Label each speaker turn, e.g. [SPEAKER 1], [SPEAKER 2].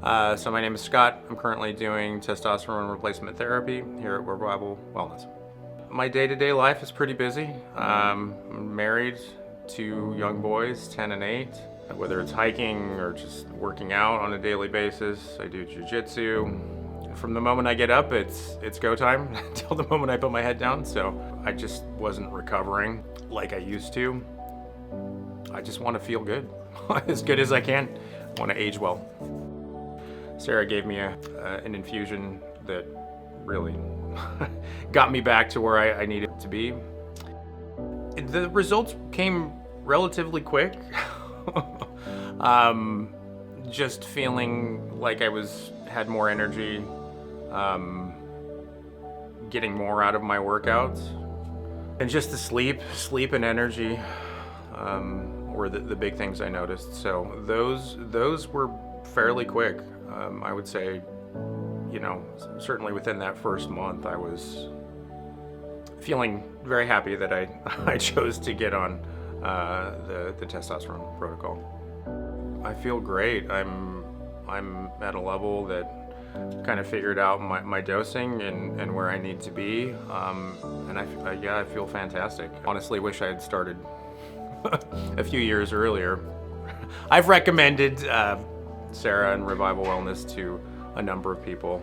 [SPEAKER 1] So my name is Scott. I'm currently doing testosterone replacement therapy here at Revival Wellness. My day-to-day life is pretty busy. I'm married to young boys, 10 and 8. Whether it's hiking or just working out on a daily basis, I do jiu-jitsu. From the moment I get up, it's go time until the moment I put my head down. So I just wasn't recovering like I used to. I just want to feel good, as good as I can. I want to age well. Sarah gave me an infusion that really got me back to where I needed to be. The results came relatively quick. Just feeling like I had more energy, getting more out of my workouts, and just the sleep and energy were the big things I noticed. So those were fairly quick. I would say, certainly within that first month, I was feeling very happy that I chose to get on the testosterone protocol. I feel great. I'm at a level that kind of figured out my dosing and where I need to be, and I feel fantastic. Honestly, wish I had started a few years earlier. I've recommended Sarah and Revival Wellness to a number of people.